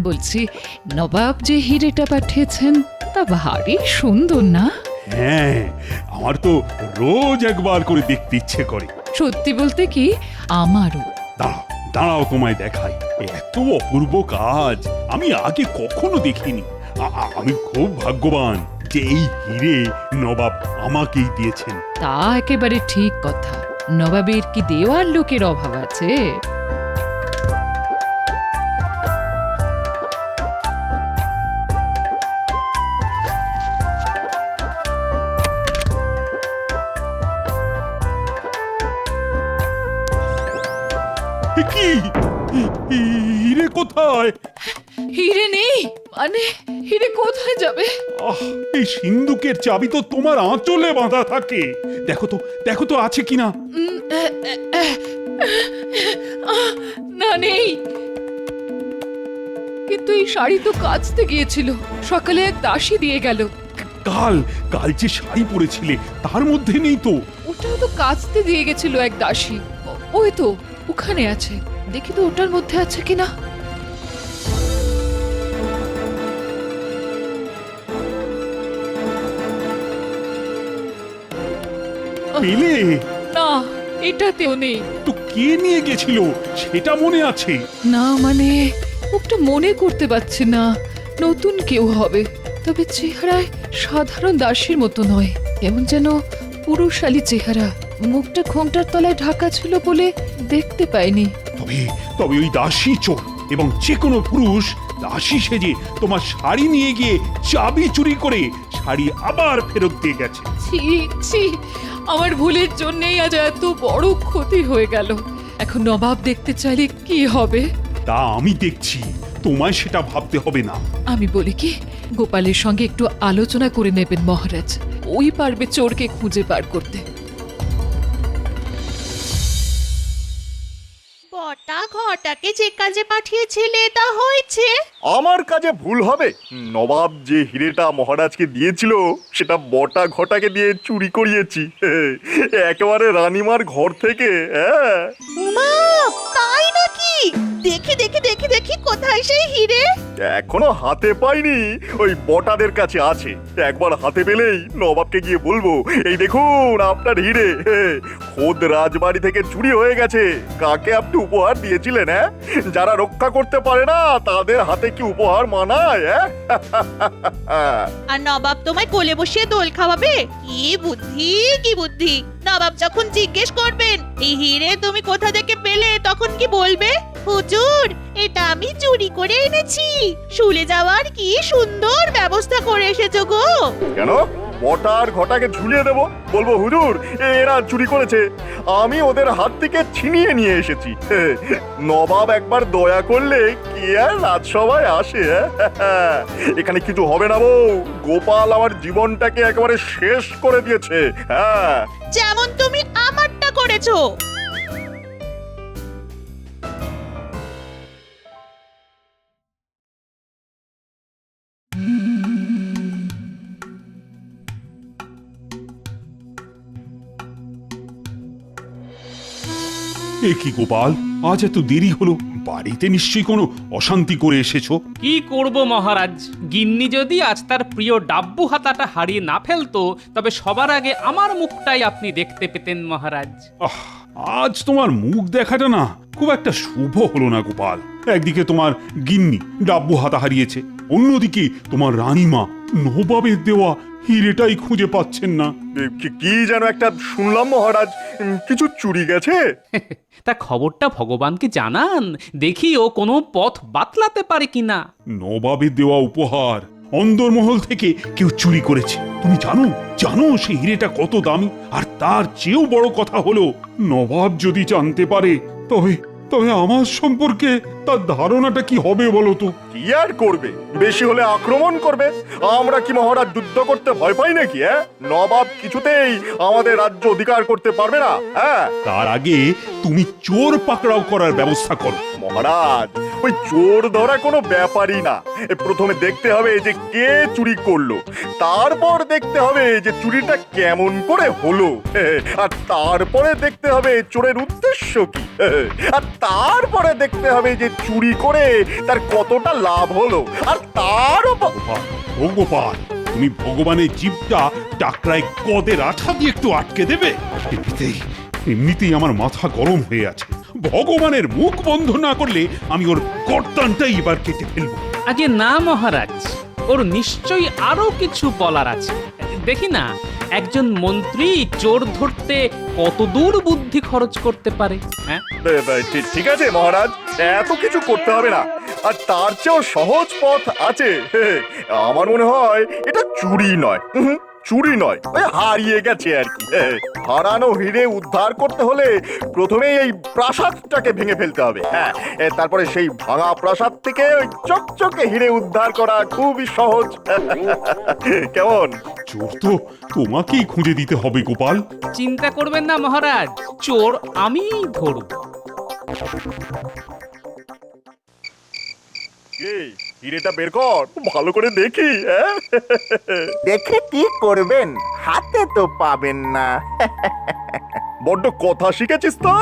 বলছি, নবাব যে হিরেটা পাঠিয়েছেন তা ভারী সুন্দর না? হ্যাঁ, আমার তো রোজ একবার করে দেখতে ইচ্ছে করে। সত্যি বলতে কি, আমারও। দাঁড়াও দাঁড়াও, তোমায় দেখাই। এত অপূর্ব কাজ আমি আগে কখনো দেখিনি। আমি খুব ভাগ্যবান যে এই হিরে নবাব আমাকেই দিয়েছেন। তা একেবারে ঠিক কথা। নবাবের কি দেওয়ার লোকের অভাব আছে? কি হিরে কোথায়? হিরে নেই মানে? হিরে কোথায় যাবে? এই সিন্ধুকের চাবি তো তোমার আঁচলে বাঁধা থাকে। দেখো তো, দেখো তো আছে কিনা। না, নেই। কিন্তু এই শাড়ি তো কাচতে গিয়েছিল, সকালে এক দাসী দিয়ে গেল। কাল কাল যে শাড়ি পরেছিলে তার মধ্যে নেই তো। ওটাও তো কাচতে দিয়ে গেছিল এক দাসী। ওই তো ওখানে আছে, দেখি তো ওটার মধ্যে আছে কিনা। পেলে? না, এটাতেও নেই। তো কে নিয়ে গেছিল সেটা মনে আছে? না মানে, ওটা মনে করতে পারছি না। নতুন কেউ হবে, তবে চেহারায় সাধারণ দাসীর মতো নয়, এমন যেন পুরুষালী চেহারা। মুখটা ঘোমটার তলায় ঢাকা ছিল বলে দেখতে পাইনি। তবে তবে ওই দাসী চোর, এবং যে কোনো পুরুষ দাসী সেজে তোমার শাড়ি নিয়ে গিয়ে চাবি চুরি করে শাড়ি আবার ফেরত দিয়ে গেছে। ছি ছি, আমার ভুলের জন্যই আজ এত বড় ক্ষতি হয়ে গেল। এখন নবাব দেখতে চাইলে কি হবে? তা আমি দেখছি, তোমায় সেটা ভাবতে হবে না। আমি বলি কি, গোপালের সঙ্গে একটু আলোচনা করে নেবেন মহারাজ। ওই পারবে চোরকে খুঁজে বার করতে। বটা ঘটাকে যে কাজে পাঠিয়েছিলে তা হয়েছে? আমার কাজে ভুল হবে? নবাব যে হিরেটা মহারাজকে দিয়েছিল সেটা বটা ঘটাকে দিয়ে চুরি করিয়েছি। একেবারে রানীমার ঘর থেকে। হ্যাঁ, উমা, তাই নাকি? দেখি দেখি দেখি দেখি, কোথায় সেই হিরে? এখনো হাতে পাইনি, ওই বটাদের কাছে আছে। একবার হাতে পেলেই নবাবকে গিয়ে বলবো, এই দেখুন আপনার হিরে, খোদ রাজবাড়ি থেকে চুরি হয়ে গেছে। কাকে আপনি উপহার দিয়েছিলেন? হ্যাঁ, যারা রক্ষা করতে পারে না তাদের হাতে কি উপহার মানায়? আর নবাব তোমায় কোলে বসিয়ে দোল খাওয়াবে? কি বুদ্ধি, কি বুদ্ধি! নবাব যখন জিজ্ঞেস করবেন এই হিরে তুমি কোথা থেকে পেলে, তখন কি বলবে? হুজুর, এটা আমি চুরি করে এনেছি। শুলে যাওয়ার কি সুন্দর ব্যবস্থা করে এসেছো গো। কেন বটার ঘটাকে ঝুলিয়ে দেবো? বলবো হুজুর এরা চুরি করেছে, আমি ওদের হাত থেকে ছিনিয়ে নিয়ে এসেছি। নবাব একবার দয়া করলে কি আর রাজসভায় আসে? এখানে কিছু হবে না বউ, গোপাল আমার জীবনটাকে একেবারে শেষ করে দিয়েছে। হ্যাঁ, যেমন তুমি আমারটা করেছো। এ কি গোপাল, আজ এত দেরি হলো? বাড়িতে নিশ্চয়ই কোনো অশান্তি করে এসেছো। কি করব মহারাজ, গিন্নি যদি আজ তার প্রিয় ডাব্বু হাতাটা হারিয়ে না ফেলতো তবে সবার আগে আমার মুখটাই আপনি দেখতে পেতেন মহারাজ। আজ তোমার মুখ দেখাটা না খুব একটা শুভ হলো না গোপাল। একদিকে তোমার গিন্নি ডাব্বু হাতা হারিয়েছে, অন্যদিকে তোমার রানীমা নবাবের দেওয়া হিরেটাই খুঁজে পাচ্ছেন না। কি যেন একটা শুনলাম মহারাজ, কিছু চুরি গেছে। তা খবরটা ভগবানকে জানান, দেখি ও কোনো পথ বাতলাতে পারে কিনা। নবাবের দেওয়া উপহার অন্দরমহল থেকে কেউ চুরি করেছে। তুমি জানো জানো সেই হিরেটা কত দামি? আর তার চেয়েও বড় কথা হলো, নবাব যদি জানতে পারে তবে তবে আমার সম্পর্কে তার ধারণাটা কি হবে বলো তো? কি আর করবে, বেশি হলে আক্রমণ করবে। আমরা কি মহারাজ যুদ্ধ করতে ভয় পাই নাকি? নবাব কিছুতেই আমাদের রাজ্য অধিকার করতে পারবে না। হ্যাঁ, তার আগে তুমি চোর পাকড়াও করার ব্যবস্থা করো। মহারাজ ওই চোর ধরা কোনো ব্যাপারই না। প্রথমে দেখতে হবে যে কে চুরি করলো, তারপর দেখতে হবে যে চুরিটা কেমন করে হলো, আর তারপরে দেখতে হবে চোরের উদ্দেশ্য কি, আর তারপরে দেখতে হবে যে চুরি করে তার কতটা লাভ হলো, আর তার গোপাল, ও গোপাল, তুমি ভগবানের জীবটা টাকরায় কদের আঠা দিয়ে একটু আটকে দেবে? এমনিতেই আমার মাথা গরম হয়ে আছে। ভগবানের মুখ বন্ধ না করলে আমি ওর গর্দানটাই এবার কেটে ফেলবো। আগে না মহারাজ, ওর নিশ্চয়ই আরো কিছু বলার আছে। দেখি না একজন মন্ত্রী চোর ধরতে কত দূর বুদ্ধি খরচ করতে পারে। হ্যাঁ, ঠিক আছে মহারাজ, এত কিছু করতে হবে না, আর তার চেয়েও সহজ পথ আছে। আমার মনে হয় এটা চুরি নয়, চুরি নয়, ওই হারিয়ে গেছে আর কি। হারানো হিরে উদ্ধার করতে হলে প্রথমে এই প্রাসাদটাকে ভেঙে ফেলতে হবে। হ্যাঁ, তারপরে সেই ভাঙা প্রাসাদ থেকে ওই চকচকে হিরে উদ্ধার করা খুবই সহজ। কেমন? চোর তো তোমাকেই খুঁজে দিতে হবে গোপাল। চিন্তা করবেন না মহারাজ, চোর আমিই ধরব। এই হিরেটা বের কর, ভালো করে দেখি। দেখে কি করবেন, হাতে তো পাবেন না। বড্ড কথা শিখেছিস তো।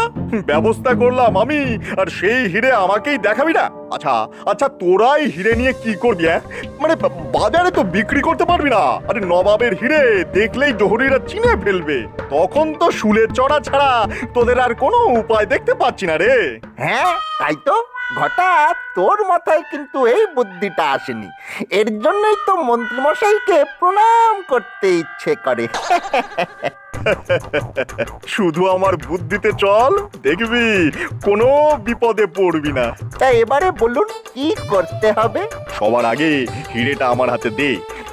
ব্যবস্থা করলাম আমি, আর সেই হিরে আমাকেই দেখাবি না? আচ্ছা আচ্ছা, তোরাই হিরে নিয়ে কি করবি? মানে বাজারে তো বিক্রি করতে পারবি না। আরে নবাবের হিরে দেখলেই জহরিরা চিনে ফেলবে, তখন তো শুলে চড়া ছাড়া তোদের আর কোনো উপায় দেখতে পাচ্ছি না রে। হ্যাঁ তাই তো, ঘটা তোর মাথায় কিন্তু এই বুদ্ধিটা আসেনি। এর জন্যই তো মন্ত্রীমশাইকে প্রণাম করতে ইচ্ছে করে। শুধু আমার বুদ্ধিতে চল, দেখবি কোনো বিপদে পড়বি না। তা এবারে বলুন কি করতে হবে? সবার আগে হিরেটা আমার হাতে দে,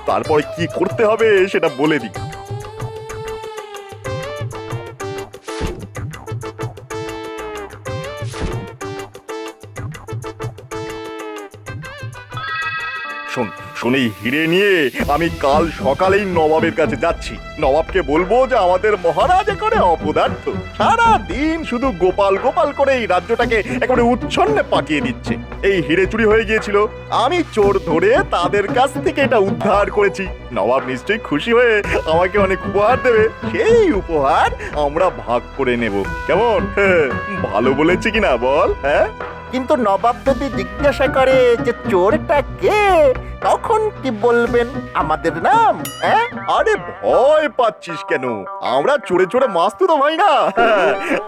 তারপরে কি করতে হবে সেটা বলে দিই। শোন শোন, এই হিরে নিয়ে আমি কাল সকালেই নবাবের কাছে যাচ্ছি। নবাবকে বলবো যে আমাদের মহারাজ এখানে অপদার্থ, সারা দিন শুধু গোপাল গোপাল করে এই রাজ্যটাকে একেবারে উচ্ছন্নে পাঠিয়ে দিচ্ছে। এই হিরে চুরি হয়ে গিয়েছিল, আমি চোর ধরে তাদের কাছ থেকে এটা উদ্ধার করেছি। নবাব নিশ্চয়ই খুশি হয়ে আমাকে অনেক উপহার দেবে, সেই উপহার আমরা ভাগ করে নেব। কেমন? ভালো বলেছি কিনা বল? হ্যাঁ, কিন্তু নবাব যদি জিজ্ঞাসা করে যে চোরটা কে, তখন কি বলবেন? আমাদের নাম? হ্যাঁ, আরে ভয় পাচ্ছিস কেন? আমরা চোরে চোরে মাস্ত তো ভাই না।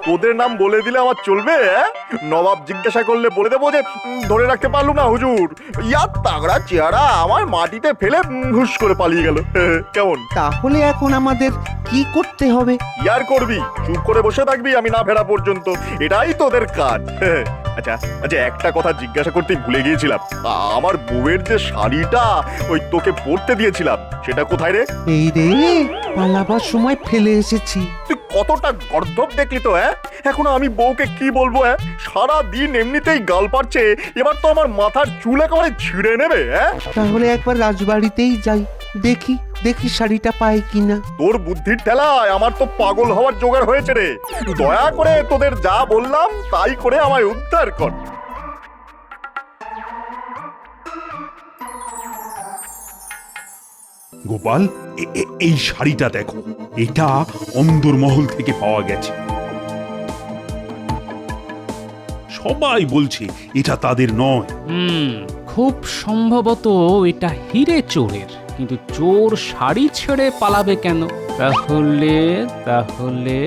তোদের নাম বলে দিলে আমার চলবে? নবাব জিজ্ঞাসা করলে বলে দেবো যে ধরে রাখতে পারলুম না হুজুর, ইয়ার তাগড়া চেহারা আমার মাটিতে ফেলে হুশ করে পালিয়ে গেল। কেমন? তাহলে এখন আমাদের কি করতে হবে? ইয়ার করবি, চুপ করে বসে থাকবি আমি না ফেরা পর্যন্ত, এটাই তোদের কাজ। আচ্ছা আচ্ছা, একটা কথা জিজ্ঞাসা করতেই ভুলে গিয়েছিলাম, আমার বউয়ের যে শাড়িটা ওই তোকে পরতে দিয়েছিলাম সেটা কোথায় রে? এই রে, পালাবার সময় ফেলে এসেছি। তুই কতটা গর্ধব দেখলি তো। এখন আমি বউকে কি বলবো? সারা দিন এমনিতেই গাল পারছে, এবার তো আমার মাথার চুল একেবারে ছিঁড়ে নেবে। তাহলে একবার রাজবাড়িতেই যাই, দেখি দেখি শাড়িটা পাই কিনা। তোর বুদ্ধির ঠেলায় আমার তো পাগল হওয়ার জোগাড় হয়েছে রে। দয়া করে তোদের যা বললাম তাই করে আমায় উদ্ধার কর। গোপাল, এই শাড়িটা দেখো, এটা অন্দরমহল থেকে পাওয়া গেছে। সবাই বলছে এটা তাদের নয়। খুব সম্ভবত এটা হিরে চোরের, কিন্তু চোর শাড়ি ছেড়ে পালাবে কেন? তাহলে তাহলে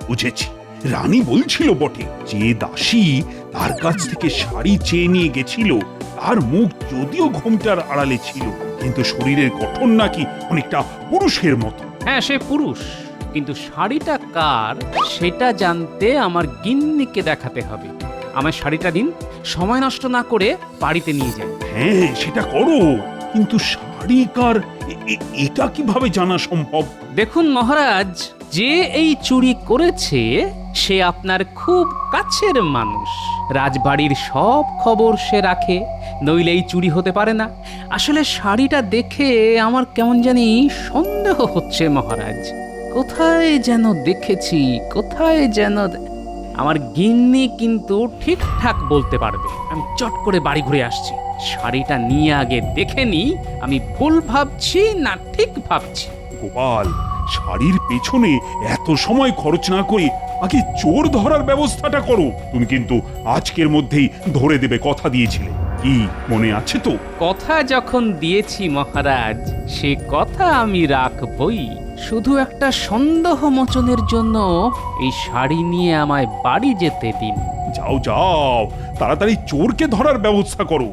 বুঝেছি। রানী বলছিল বটে যে দাসী তার কাছ থেকে শাড়ি চেয়ে নিয়ে গেছিল, তার মুখ যদিও ঘোমটার আড়ালে ছিল, কিন্তু শরীরের গঠন নাকি অনেকটা পুরুষের মতো। হ্যাঁ, সে পুরুষ, কিন্তু শাড়িটা কার সেটা জানতে আমার গিন্নিকে দেখাতে হবে। আমার শাড়িটা দিন, সময় নষ্ট না করে বাড়িতে নিয়ে যাই। হ্যাঁ, সেটা করো, কিন্তু শাড়ি কার এটা কিভাবে জানা সম্ভব? দেখুন মহারাজ, যে এই চুরি করেছে সে আপনার খুব কাছের মানুষ। রাজবাড়ির সব খবর সে রাখে, নইলে এই চুরি হতে পারে না। আসলে শাড়িটা দেখে আমার কেমন জানি সন্দেহ হচ্ছে মহারাজ। কোথায় যেন দেখেছি, কোথায় যেন। আমার গিন্নি কিন্তু ঠিকঠাক বলতে পারবে। আমি চট করে বাড়ি ঘুরে আসছি। শাড়িটা নিয়ে আগে দেখে নি আমি ভুল ভাবছি না ঠিক ভাবছি। গোপাল, শাড়ির পেছনে এত সময় খরচ না করে আগে চোর ধরার ব্যবস্থাটা করো। তুমি কিন্তু আজকের মধ্যেই ধরে দেবে কথা দিয়েছিলে, কি মনে আছে তো? কথা যখন দিয়েছি মহারাজ, সে কথা আমি রাখবই। শুধু একটা সন্দেহ মোচনের জন্য এই শাড়ি নিয়ে আমায় বাড়ি যেতে দিন। যাও যাও, তাড়াতাড়ি চোরকে ধরার ব্যবস্থা করো।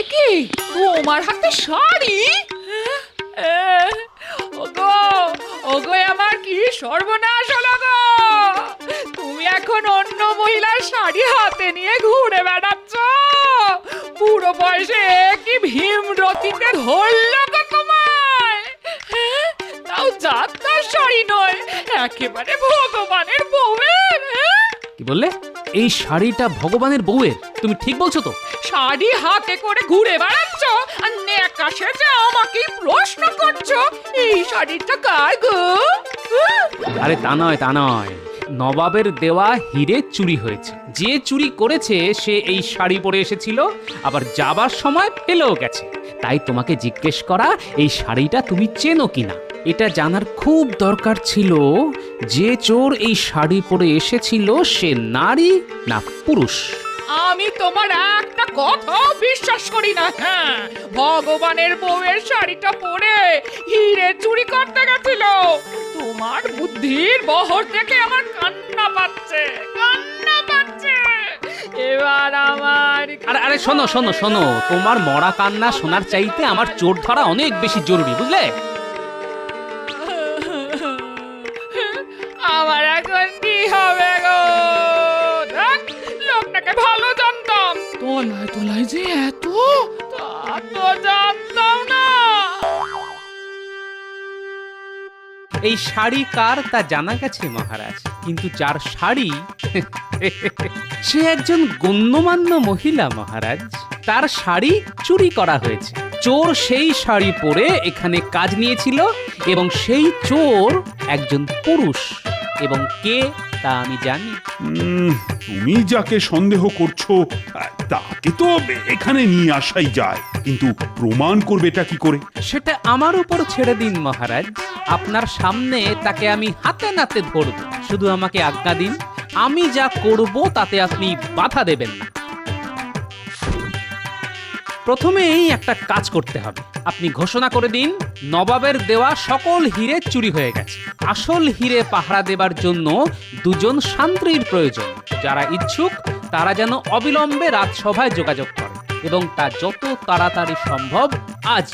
একি তোমার হাতে শাড়ি? ওগো ওগো, আমার কি সর্বনাশ হলো গো! তুমি এখন অন্য মহিলার শাড়ি হাতে নিয়ে ঘুরে বেড়াচ্ছ? পুরো বয়সে কি ভীমরতিতে ধরলো গো তোমায়? তাও যাত্রার শাড়ি নয়, একেবারে ভগবানের বউয়ের। কি বললে? এই শাড়িটা ভগবানের বউয়ের? তুমি ঠিক বলছো তো? শাড়ি হাতে করে ঘুরে বেড়াচ্ছ আর নেকা সেজে আমাকেই প্রশ্ন করছো এই শাড়িটা কার গো? আরে তা নয়, তা নয়। নবাবের দেওয়া হিরে চুরি হয়েছে। যে চুরি করেছে সে এই শাড়ি পরে এসেছিল, আবার যাবার সময় ফেলেও গেছে। তাই তোমাকে জিজ্ঞেস করা এই শাড়িটা তুমি চেনো কিনা। এটা জানার খুব দরকার ছিল যে চোর এই শাড়ি পরে এসেছিল সে নারী না পুরুষ। আমি তোমার একটা কথা বিশ্বাস করি না। হ্যাঁ, ভগবানের বউয়ের শাড়িটা পরে হিরে চুরি করতে গেছিল। তোমার বুদ্ধির বহর দেখে আমার কান্না পাচ্ছে, কান্না পাচ্ছে। এবার আমার আরে আরে শোনো শোনো শোনো, তোমার মরা কান্না শোনার চাইতে আমার চোর ধরা অনেক বেশি জরুরি, বুঝলে? আমার এখন কি হবে গো? দেখ, লোকটাকে ভালো জানতাম, তলায় তলায় যে এত, তা তো জানতাম না। এই শাড়ি কার তা জানা গেছে মহারাজ, কিন্তু যার শাড়ি সে একজন গণ্যমান্য মহিলা মহারাজ। তার শাড়ি চুরি করা হয়েছে। চোর সেই শাড়ি পরে এখানে কাজ নিয়েছিল এবং সেই চোর একজন পুরুষ। এবং কে তা আমি জানি। তুমি যাকে সন্দেহ করছো তাকে তো এখানে নিয়ে আসাই যায়, কিন্তু প্রমাণ করবেটা কি করে? সেটা আমার উপর ছেড়ে দিন মহারাজ। আপনার সামনে তাকে আমি হাতে নাতে ধরব। শুধু আমাকে আজ্ঞা দিন, আমি যা করব তাতে আপনি বাধা দেবেন না। প্রথমেই একটা কাজ করতে হবে। আপনি ঘোষণা করে দিন নবাবের দেওয়া সকল হিরে চুরি হয়ে গেছে। আসল হিরে পাহারা দেবার জন্য দুজন শান্ত্রীর প্রয়োজন। যারা ইচ্ছুক তারা যেন অবিলম্বে রাজসভায় যোগাযোগ করে এবং তা যত তাড়াতাড়ি সম্ভব আজ।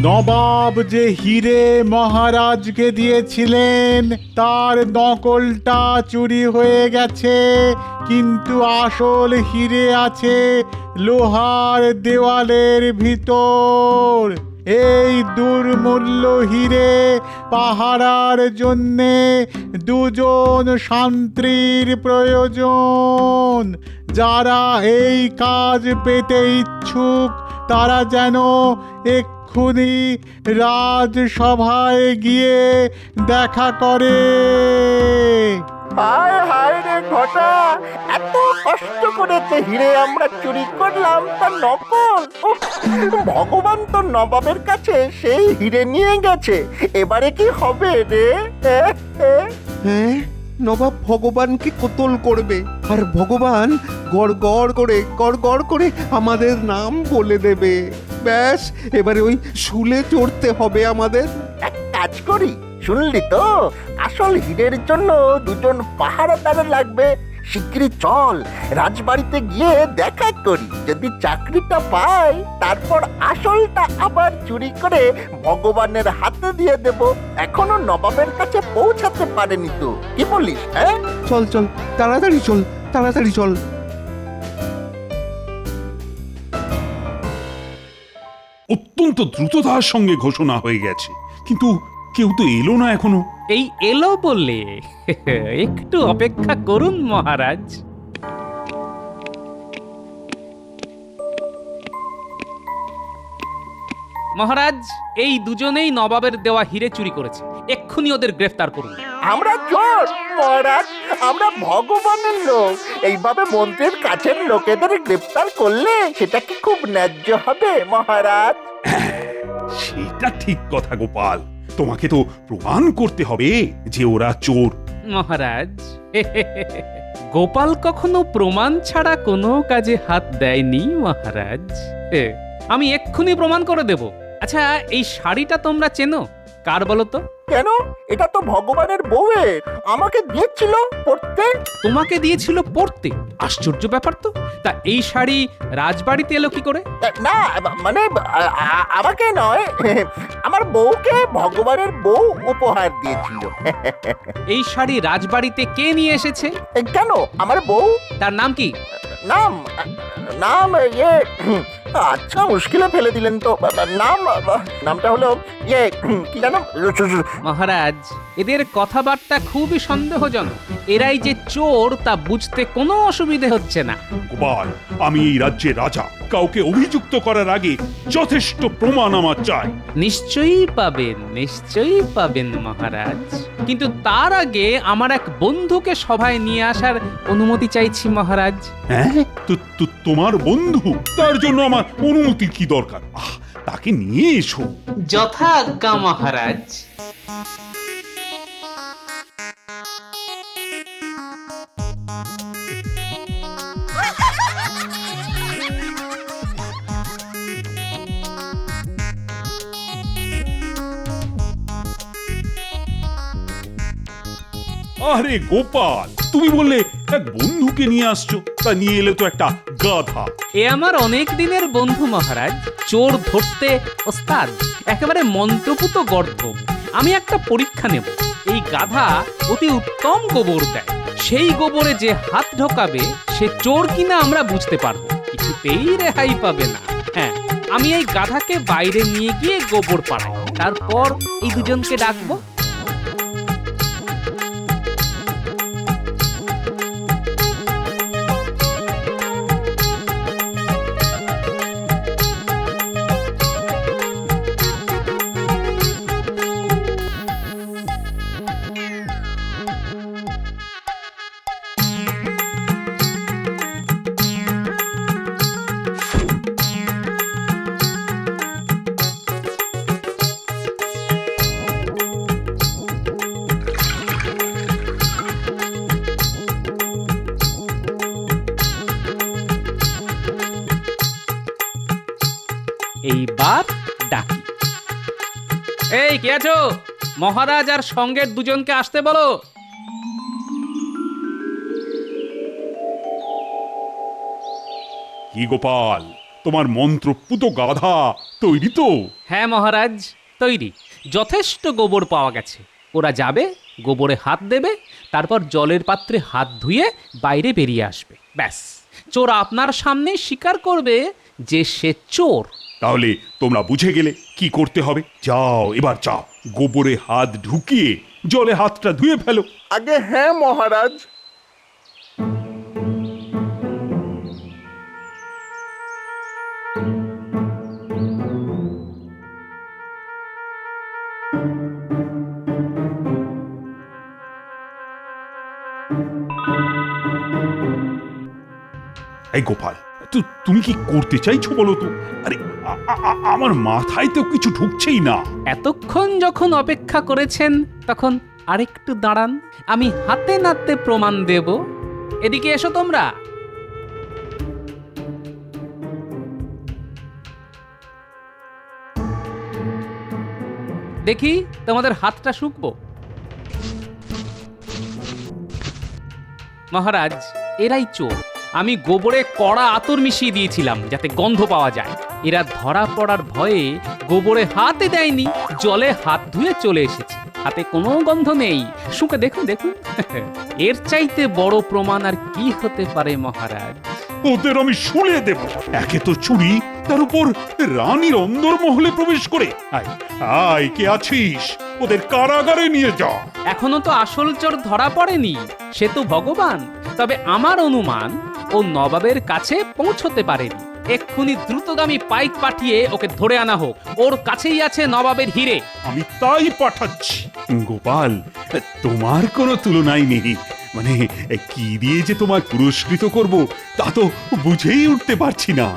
নবাব যে হিরে মহারাজকে দিয়েছিলেন তার নকলটা চুরি হয়ে গেছে, কিন্তু আসল হিরে আছে লোহার দেওয়ালের ভিতর। এই দুর্মূল্য হিরে পাহারার জন্যে দুজন শান্ত্রীর প্রয়োজন। যারা এই কাজ পেতে ইচ্ছুক তারা যেন এক্ষুনি রাজসভায় গিয়ে দেখা করে। হায় হায় রে ঘটা, এত কষ্ট করেছে হিরে আমরা চুরি করলাম তা নকল। উফ, ভগবান তো নবাবের কাছে সেই হিরে নিয়ে গেছে, এবারে কি হবে রে? হ্যাঁ, নবাব ভগবানকে কোতল করবে আর ভগবান গড় গড় করে আমাদের নাম বলে দেবে। ব্যাস, এবারে ওই শুলে চড়তে হবে আমাদের। এক কাজ করি, শুনলি তো, আসল হীরের জন্য দুজন পাহারাদার লাগবে। শিগগিরই চল, রাজবাড়িতে গিয়ে দেখা করি। যদি চাকরিটা পাই তারপর আসলটা আবার চুরি করে ভগবানের হাতে দিয়ে দেব। এখনো নবাবের কাছে পৌঁছাতে পারেনি তো, কি বলিস? হ্যাঁ, চল চল, তাড়াতাড়ি চল, তাড়াতাড়ি চল। অত্যন্ত দ্রুততার সঙ্গে ঘোষণা হয়ে গেছে, কিন্তু কেউ তো এলো না এখনো। এই এলো বলে একটু অপেক্ষা করুন মহারাজ। মহারাজ, এই দুজনেই নবাবের দেওয়া হিরে চুরি করেছে, এক্ষুনি ওদের গ্রেফতার করুন। আমরা চোর মহারাজ, আমরা ভগবানের লোক। এইভাবে মন্ত্রীর কাছের লোকেদের গ্রেপ্তার করলে সেটা কি খুব ন্যায্য হবে মহারাজ? সেটা ঠিক কথা গোপাল, তোমাকে তো প্রমাণ করতে হবে যে ওরা চোর। মহারাজ, গোপাল কখনো প্রমাণ ছাড়া কোনো কাজে হাত দেয়নি মহারাজ। আমি এক্ষুনি প্রমাণ করে দেব। আচ্ছা, এই শাড়িটা তোমরা চেনো? কার বলো তো? কেন? এটা তো ভগবানের বউয়ের, আমাকে দিয়েছিল পড়তে। তোমাকে দিয়েছিল পরতে? আশ্চর্য ব্যাপার তো। তা এই শাড়ি রাজবাড়িতে এলো কি করে? না মানে আমাকে নয়, আমার বউকে ভগবানের বউ উপহার দিয়েছিল। এই শাড়ি রাজবাড়িতে কে নিয়ে এসেছে? কেন? আমার বউ। তার নাম কি? নাম নাম আচ্ছা, মুশকিলে ফেলে দিলেন তো। নামটা হলো কি জানো? মহারাজ, এদের কথাবার্তা খুবই সন্দেহজনক। এরাই যে চোর তা বুঝতে কোনো অসুবিধে হচ্ছে না। গোপাল, আমি এই রাজ্যের রাজা, কাউকে অভিযুক্ত করার আগে যথেষ্ট প্রমাণ আমার চাই। নিশ্চয়ই পাবেন, নিশ্চয়ই পাবেন মহারাজ, কিন্তু তার আগে আমার এক বন্ধুকে সভায় নিয়ে আসার অনুমতি চাইছি মহারাজ। হ্যাঁ, তোমার বন্ধু? তার জন্য আমার অনুমতির কি দরকার? তাকে নিয়ে এসো। যথা আজ্ঞা মহারাজ। আরে গোপাল, তুমি বললে এক বন্ধুকে নিয়ে আসছো, তা নিয়ে এলে তো একটা গাধা। এ আমার অনেক দিনের বন্ধু মহারাজ, চোর ধরতে ওস্তাদ, একেবারে মন্ত্রপুত গর্ধ। আমি একটা পরীক্ষা নেব। এই গাধা অতি উত্তম গোবর দেয়, সেই গোবরে যে হাত ঢোকাবে সে চোর কিনা আমরা বুঝতে পারবো, কিছুতেই রেহাই পাবে না। হ্যাঁ, আমি এই গাধাকে বাইরে নিয়ে গিয়ে গোবর পাড়াই, তারপর এই দুজনকে ডাকবো। এইবার ডাকি। এই কে আছো? মহারাজ আর সঙ্গের দুজনকে আসতে বলো। কি গোপাল, তোমার মন্ত্রপুত গাধা তৈরি তো? হ্যাঁ মহারাজ, তৈরি। যথেষ্ট গোবর পাওয়া গেছে। ওরা যাবে, গোবরে হাত দেবে, তারপর জলের পাত্রে হাত ধুয়ে বাইরে বেরিয়ে আসবে। ব্যাস, চোর আপনার সামনে স্বীকার করবে যে সে চোর। তাহলে তোমরা বুঝে গেলে কি করতে হবে। যাও, এবার যাও, গোবরে হাত ঢুকিয়ে জলে হাতটা ধুয়ে ফেলো। আগে হ্যাঁ মহারাজ। এই গোপাল, তুমি কি করতে চাইছো বলো তো? আরে আমার মাথায় তো কিছু ঢুকছেই না। এতক্ষণ যখন অপেক্ষা করেছেন তখন আরেকটু দাঁড়ান, আমি হাতে নাতে প্রমাণ দেব। এদিকে এসো তোমরা। দেখি তোমাদের হাতটা শুকবো। মহারাজ, এরাই চোর। আমি গোবরে কড়া আতর মিশিয়ে দিয়েছিলাম যাতে গন্ধ পাওয়া যায়। এরা ধরা পড়ার ভয়ে গোবরে হাতে দেয়নি, জলে হাত ধুয়ে চলে এসেছে। হাতে কোনো গন্ধ নেই। শুকে দেখুন, দেখুন। এর চাইতে বড় প্রমাণ আর কি হতে পারে মহারাজ? ওদের আমি শুলে দেব। একে তো চুরি, তার উপর রানীর অন্দরমহলে প্রবেশ করে। আয় আয়, কে আছিস? ওদের কারাগারে নিয়ে যা। এখনো তো আসল চোর ধরা পড়েনি, সে তো ভগবান। তবে আমার অনুমান ও নবাবের কাছে পৌঁছতে পারেনি। এক্ষুনি দ্রুতগামী পাইক পাঠিয়ে ওকে ধরে আনা হোক। ওর কাছেই আছে নবাবের হিরে। আমি তাই পাঠাচ্ছি। গোপাল, তোমার কোনো তুলনাই নেই। মানে কি দিয়ে যে তোমায় পুরস্কৃত করব তা তো বুঝেই উঠতে পারছি না।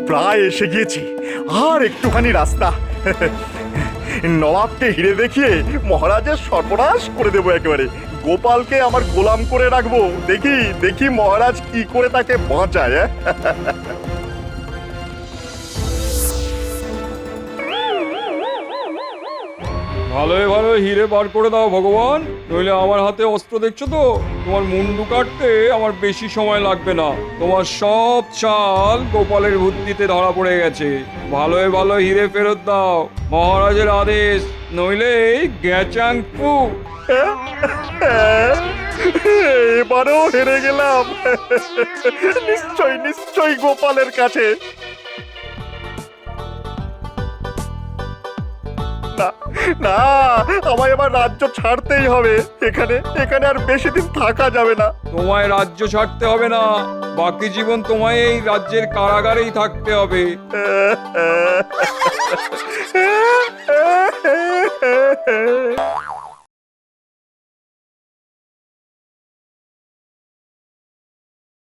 প্রায় এসে গিয়েছি, আর একটুখানি রাস্তা। নবাবকে হিরে দেখিয়ে মহারাজের সর্বনাশ করে দেবো একেবারে। গোপালকে আমার গোলাম করে রাখবো। দেখি দেখি মহারাজ কি করে তাকে বাঁচায়। ভালোই ভালো হিরে বার করে দাও ভগবান, নইলে আমার হাতে অস্ত্র দেখছো তো, তোমার মুন্ডু কাটতে আমার বেশি সময় লাগবে না। তোমার সব চাল গোপালের বুদ্ধিতে ধরা পড়ে গেছে। ভালোই ভালো হিরে ফেরত দাও, মহারাজের আদেশ, নইলে গ্যাচাং ফু। এবারেও হেরে গেলাম। নিশ্চয় নিশ্চয় গোপালের কাছে। না না, আমায় এবার রাজ্য ছাড়তেই হবে। এখানে এখানে আর বেশি দিন থাকা যাবে না। তোমায় রাজ্য ছাড়তে হবে না, বাকি জীবন তোমায় এই রাজ্যের কারাগারেই থাকতে হবে।